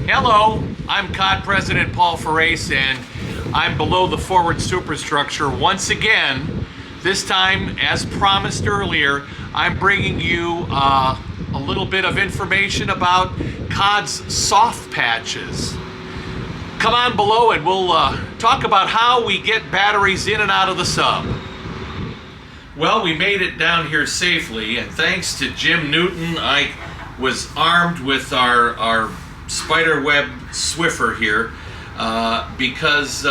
Hello, I'm Cod President Paul Ferrace, and I'm below the forward superstructure once again. This time, as promised earlier, I'm bringing you a little bit of information about Cod's soft patches. Come on below and we'll talk about how we get batteries in and out of the sub. Well, we made it down here safely, and thanks to Jim Newton, I was armed with our spiderweb Swiffer here because,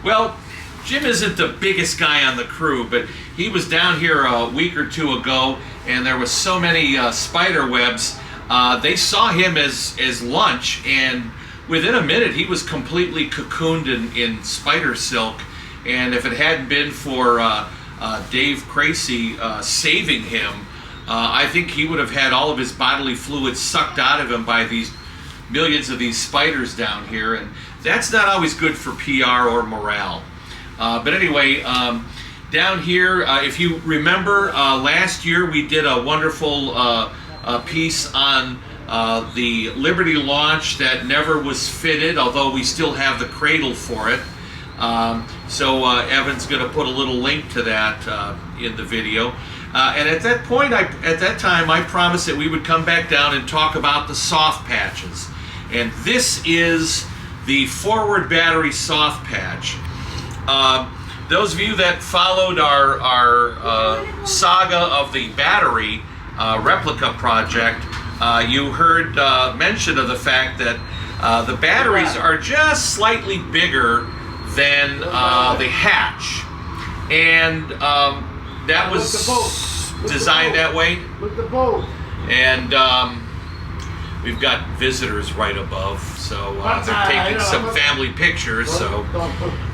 well, Jim isn't the biggest guy on the crew, but he was down here a week or two ago, and there was so many spider webs. They saw him as lunch, and within a minute he was completely cocooned in spider silk. And if it hadn't been for Dave Cracy saving him, I think he would have had all of his bodily fluids sucked out of him by these millions of these spiders down here, and that's not always good for PR or morale. But anyway, down here, if you remember, last year we did a wonderful piece on the Liberty launch that never was fitted, although we still have the cradle for it. So Evan's going to put a little link to that in the video. And at that point, at that time, I promised that we would come back down and talk about the soft patches. And this is the forward battery soft patch. Those of you that followed our saga of the battery replica project, you heard mention of the fact that the batteries are just slightly bigger than the hatch. And that was designed that way. And we've got visitors right above, so they're taking some family pictures, so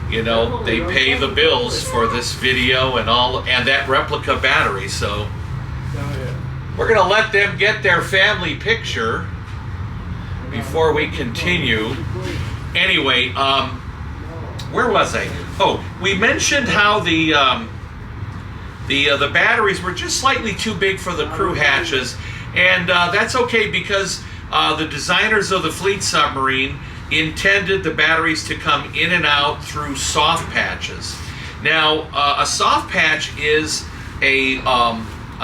you know they pay the bills for this video and that replica battery. So we're gonna let them get their family picture before we continue. Anyway, where was I? Oh, we mentioned how the batteries were just slightly too big for the crew hatches, and that's okay because the designers of the Fleet Submarine intended the batteries to come in and out through soft patches. Now, a soft patch is a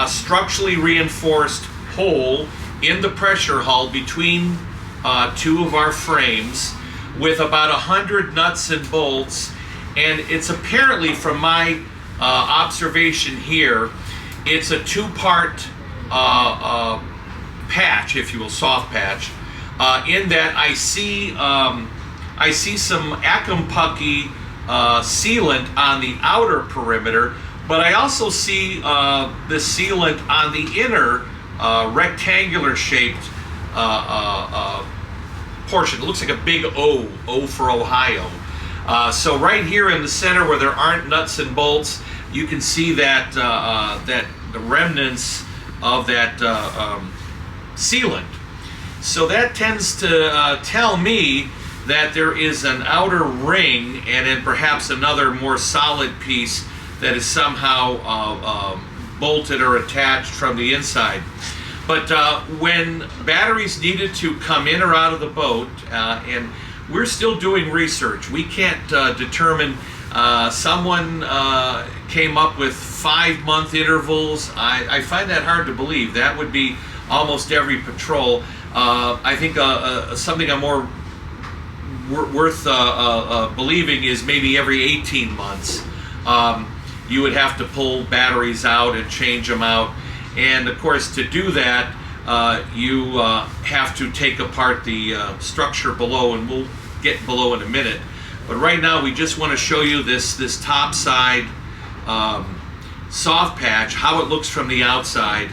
structurally reinforced hole in the pressure hull between two of our frames with about 100 nuts and bolts, and it's apparently, from my observation here, it's a two-part patch, if you will, soft patch, in that I see some Accompukey sealant on the outer perimeter, but I also see the sealant on the inner rectangular shaped portion. It looks like a big O for Ohio. So right here in the center where there aren't nuts and bolts, you can see that that the remnants of that sealant. So that tends to tell me that there is an outer ring and then perhaps another more solid piece that is somehow bolted or attached from the inside. But when batteries needed to come in or out of the boat, and we're still doing research, we can't determine. Someone came up with 5-month intervals. I find that hard to believe. That would be almost every patrol. I think something I'm more worth believing is maybe every 18 months. You would have to pull batteries out and change them out. And of course, to do that, you have to take apart the structure below, and we'll get below in a minute. But right now, we just want to show you this top side soft patch, how it looks from the outside.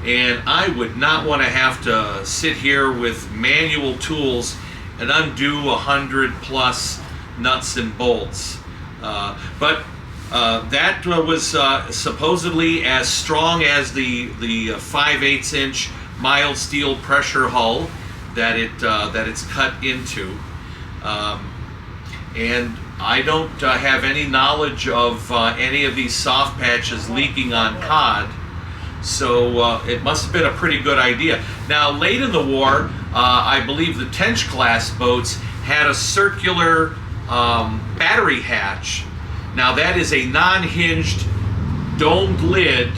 And I would not want to have to sit here with manual tools and undo 100+ nuts and bolts. But that was supposedly as strong as the 5/8 inch mild steel pressure hull that it's cut into. And I don't have any knowledge of any of these soft patches leaking on Cod, so it must have been a pretty good idea. Now, late in the war, I believe the Tench class boats had a circular battery hatch. Now that is a non-hinged domed lid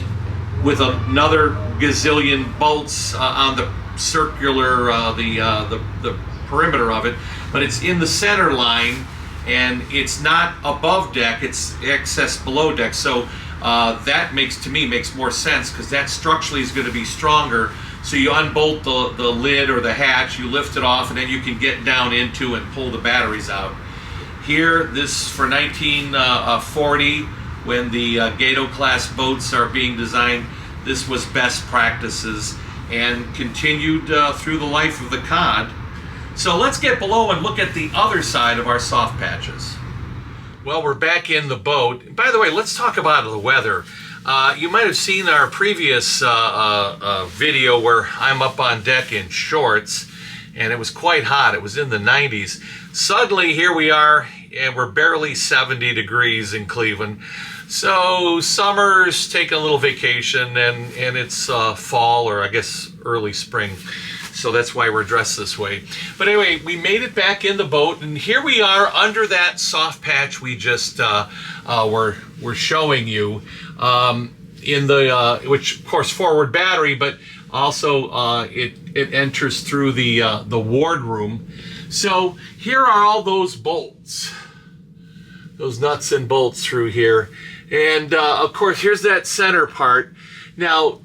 with another gazillion bolts on the circular, the perimeter of it, but it's in the center line, and it's not above deck, it's access below deck. So that makes more sense, because that structurally is going to be stronger. So you unbolt the lid or the hatch, you lift it off, and then you can get down into and pull the batteries out. Here, this for 1940, when the Gato class boats are being designed, this was best practices and continued through the life of the Cod. So let's get below and look at the other side of our soft patches. Well, we're back in the boat. By the way, let's talk about the weather. You might have seen our previous video where I'm up on deck in shorts, and it was quite hot. It was in the 90s. Suddenly, here we are, and we're barely 70 degrees in Cleveland. So summers take a little vacation, and it's fall, or I guess early spring. So that's why we're dressed this way. But anyway, we made it back in the boat, and here we are under that soft patch we just were showing you, in the which of course forward battery, but also it enters through the wardroom. So here are all those bolts, those nuts and bolts through here, and of course here's that center part. Now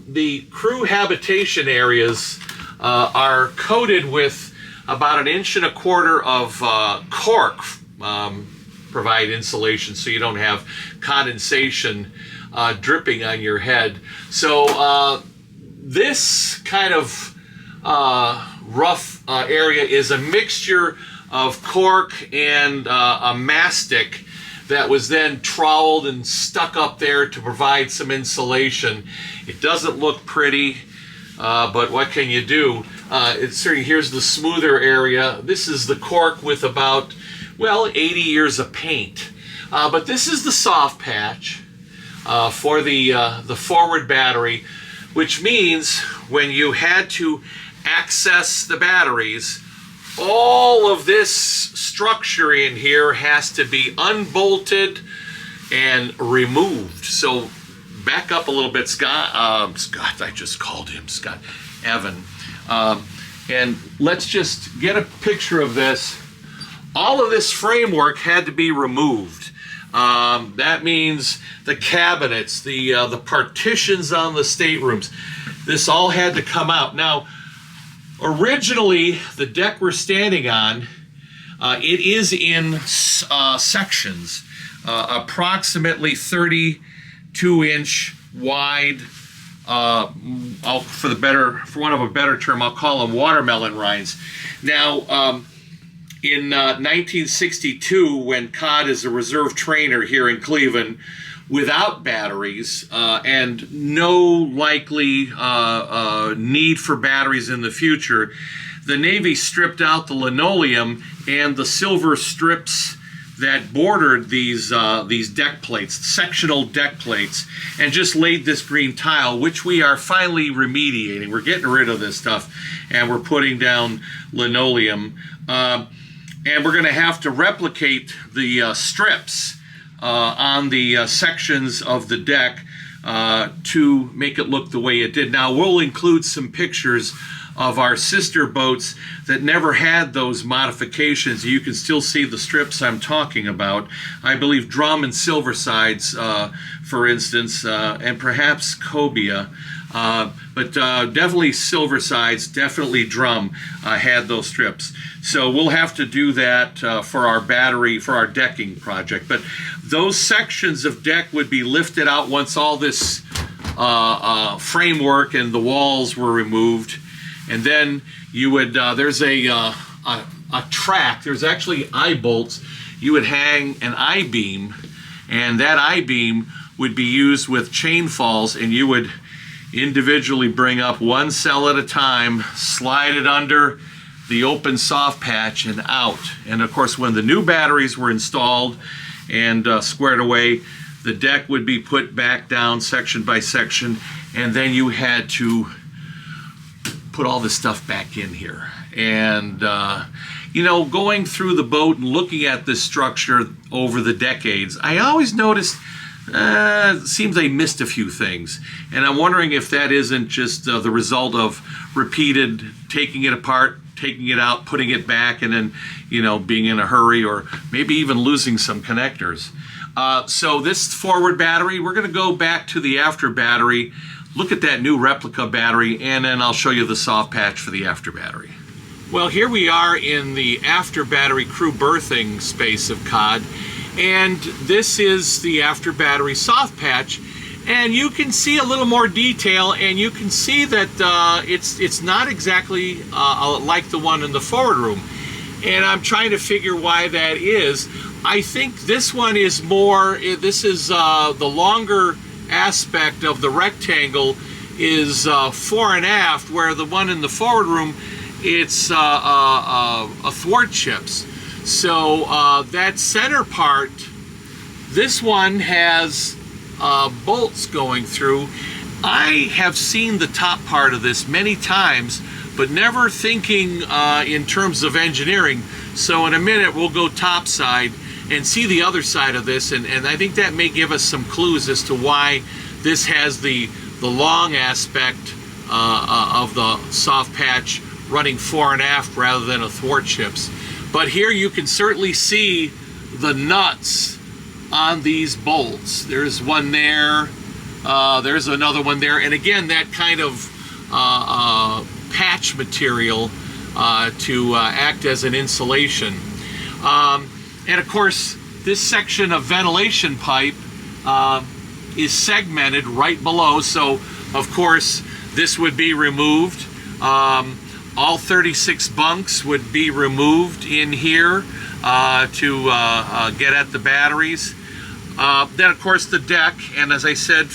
the crew habitation areas are coated with about 1.25 inches of cork, provide insulation so you don't have condensation dripping on your head. So this kind of rough area is a mixture of cork and a mastic that was then troweled and stuck up there to provide some insulation. It doesn't look pretty, but what can you do? Here's the smoother area. This is the cork with about, well, 80 years of paint. But this is the soft patch for the forward battery, which means when you had to access the batteries, all of this structure in here has to be unbolted and removed. So back up a little bit, Scott. I just called him Scott. Evan. And let's just get a picture of this. All of this framework had to be removed. That means the cabinets, the partitions on the staterooms, this all had to come out. Now, originally, the deck we're standing on, it is in sections, approximately 32-inch wide. For want of a better term, I'll call them watermelon rinds. Now, in 1962, when Cod is a reserve trainer here in Cleveland, without batteries and no likely need for batteries in the future, the Navy stripped out the linoleum and the silver strips that bordered these deck plates, sectional deck plates, and just laid this green tile, which we are finally remediating. We're getting rid of this stuff, and we're putting down linoleum. And we're going to have to replicate the strips on the sections of the deck to make it look the way it did. Now, we'll include some pictures of our sister boats that never had those modifications. You can still see the strips I'm talking about. I believe Drum and Silversides, for instance, and perhaps Cobia. But definitely Silversides, definitely Drum had those strips. So we'll have to do that for our battery, for our decking project. But those sections of deck would be lifted out once all this framework and the walls were removed. And then you would, there's a track, there's actually eye bolts. You would hang an I-beam, and that I-beam would be used with chain falls, and you would individually bring up one cell at a time, slide it under the open soft patch and out. And of course, when the new batteries were installed and squared away, the deck would be put back down section by section, and then you had to put all this stuff back in here. And, you know, going through the boat and looking at this structure over the decades, I always noticed it seems they missed a few things. And I'm wondering if that isn't just the result of repeated taking it apart, taking it out, putting it back, and then, you know, being in a hurry, or maybe even losing some connectors. So this forward battery, we're going to go back to the after battery, look at that new replica battery, and then I'll show you the soft patch for the after battery. Well, here we are in the after battery crew berthing space of Cod, and this is the after battery soft patch, and you can see a little more detail, and you can see that it's not exactly like the one in the forward room, and I'm trying to figure why that is. I think this one is more, this is the longer aspect of the rectangle is fore and aft, where the one in the forward room, it's athwartships. So that center part, this one has bolts going through. I have seen the top part of this many times, but never thinking in terms of engineering. So in a minute we'll go topside and see the other side of this, and I think that may give us some clues as to why this has the long aspect of the soft patch running fore and aft rather than athwartships. But here you can certainly see the nuts on these bolts. There's one there, there's another one there, and again that kind of patch material to act as an insulation. And of course, this section of ventilation pipe is segmented right below, so of course this would be removed. All 36 bunks would be removed in here to get at the batteries. Then of course the deck, and as I said,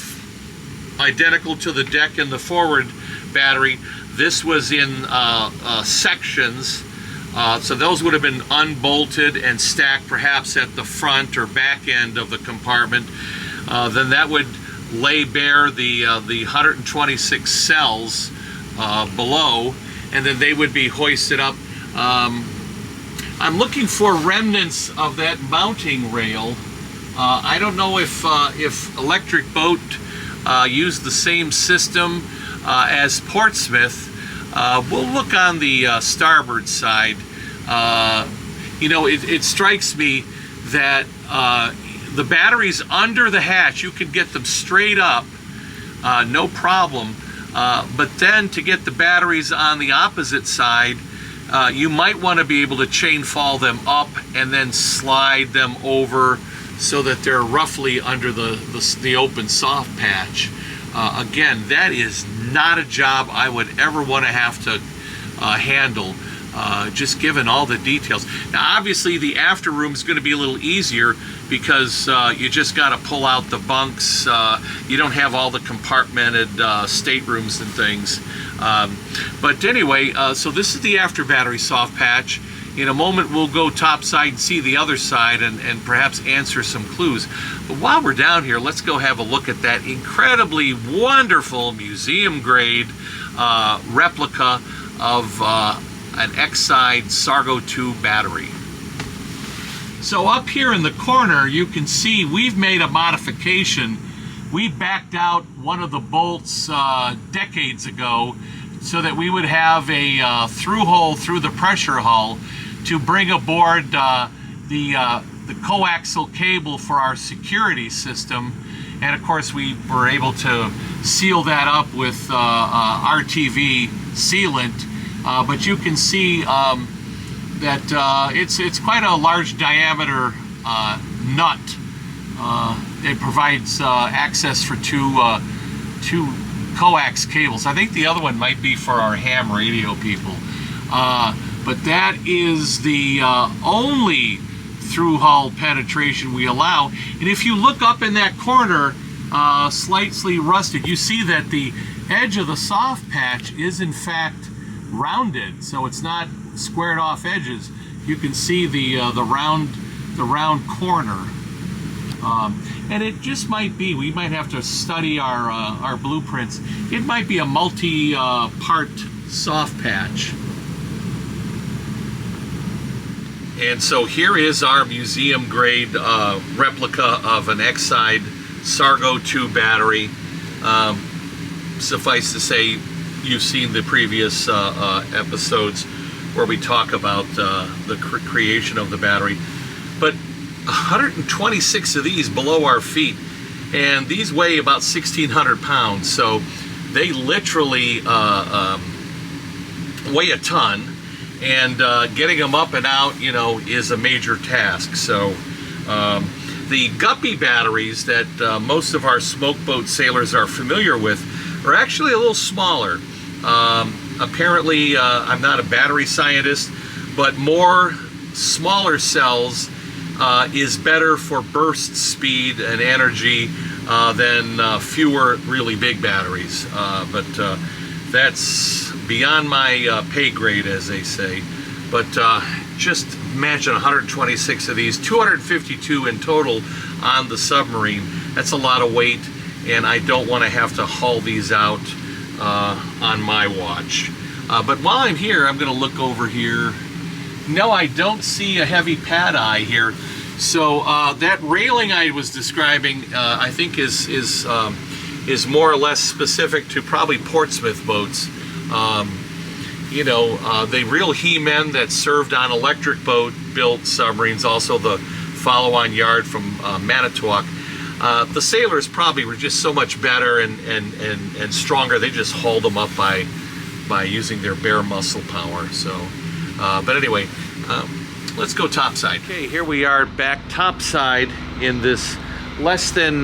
identical to the deck in the forward battery, this was in sections. So those would have been unbolted and stacked perhaps at the front or back end of the compartment. Then that would lay bare the 126 cells below, and then they would be hoisted up. I'm looking for remnants of that mounting rail. I don't know if Electric Boat used the same system as Portsmouth. We'll look on the starboard side. You know, it strikes me that the batteries under the hatch, you can get them straight up, no problem. But then to get the batteries on the opposite side, you might want to be able to chain fall them up and then slide them over so that they're roughly under the open soft patch. Again, that is not a job I would ever want to have to handle, just given all the details. Now obviously the after room is going to be a little easier because you just got to pull out the bunks. You don't have all the compartmented staterooms and things. But anyway, so this is the after battery soft patch. In a moment we'll go topside and see the other side and perhaps answer some clues. But while we're down here, let's go have a look at that incredibly wonderful museum grade replica of an X-side Sargo II battery. So up here in the corner you can see we've made a modification. We backed out one of the bolts decades ago so that we would have a through hole through the pressure hull to bring aboard the coaxial cable for our security system. And of course we were able to seal that up with RTV sealant. But you can see that it's quite a large diameter nut. It provides access for two coax cables. I think the other one might be for our ham radio people. But that is the only through hull penetration we allow. And if you look up in that corner, slightly rusted, you see that the edge of the soft patch is in fact rounded, so it's not squared off edges. You can see the round corner. And it just might be, we might have to study our blueprints. It might be a multi-part soft patch. And so here is our museum grade replica of an Exide Sargo 2 battery. Suffice to say, you've seen the previous episodes where we talk about the creation of the battery. But 126 of these below our feet, and these weigh about 1,600 pounds, so they literally weigh a ton, and getting them up and out, you know, is a major task. So the guppy batteries that most of our smoke boat sailors are familiar with are actually a little smaller. Apparently, I'm not a battery scientist, but more smaller cells is better for burst speed and energy than fewer really big batteries. But that's beyond my pay grade, as they say. But just imagine 126 of these, 252 in total on the Submarine. That's a lot of weight, and I don't want to have to haul these out on my watch. But while I'm here, I'm going to look over here. No, I don't see a heavy pad eye here. So that railing I was describing, I think is more or less specific to probably Portsmouth boats. You know, the real he-men that served on electric boat built submarines, also the follow-on yard from Manitowoc. The sailors probably were just so much better and stronger. They just hauled them up by using their bare muscle power. So, but anyway, let's go topside. Okay, here we are back topside in this less than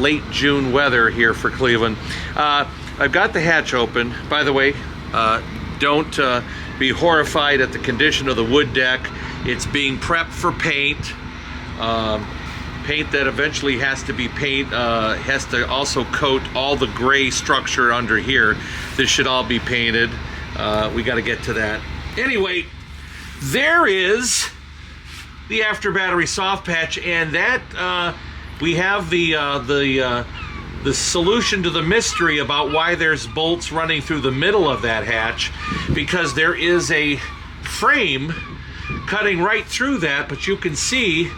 late June weather here for Cleveland. I've got the hatch open. By the way, don't be horrified at the condition of the wood deck. It's being prepped for paint. Paint that eventually has to be has to also coat all the gray structure under here. This should all be painted. We got to get to that. Anyway, there is the after battery soft patch, and that we have the solution to the mystery about why there's bolts running through the middle of that hatch, because there is a frame cutting right through that, but you can see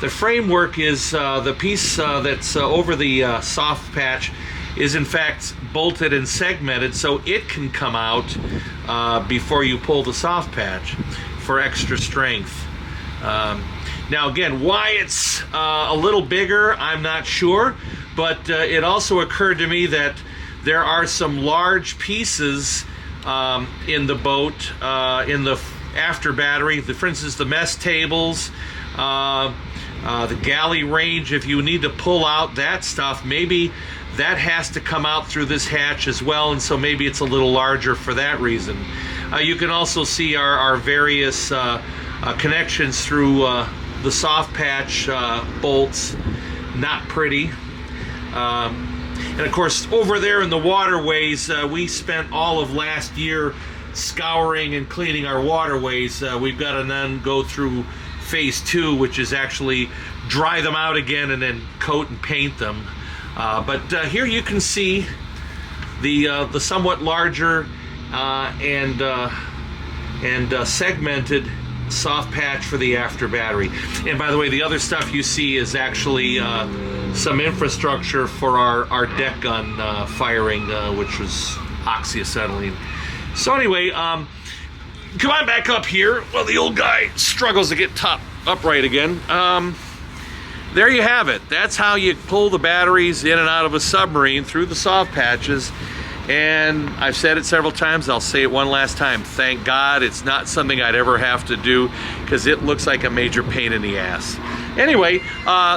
the framework is the piece that's over the soft patch is in fact bolted and segmented so it can come out before you pull the soft patch for extra strength. Now again, why it's a little bigger, I'm not sure, but it also occurred to me that there are some large pieces in the boat, in the after battery, for instance, the mess tables, the galley range. If you need to pull out that stuff, maybe that has to come out through this hatch as well, and so maybe it's a little larger for that reason. You can also see our various connections through the soft patch bolts. Not pretty. And of course, over there in the waterways, we spent all of last year scouring and cleaning our waterways. We've got to then go through phase 2, which is actually dry them out again and then coat and paint them. But here you can see the somewhat larger and segmented soft patch for the after battery. And by the way, the other stuff you see is actually some infrastructure for our deck gun firing, which was oxyacetylene. So anyway, come on back up here while the old guy struggles to get upright again. There you have it. That's how you pull the batteries in and out of a submarine through the soft patches. And I've said it several times, I'll say it one last time. Thank God it's not something I'd ever have to do, because it looks like a major pain in the ass. Anyway,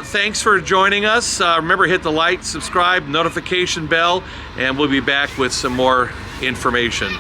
thanks for joining us. Remember, hit the like, subscribe, notification bell, and we'll be back with some more information.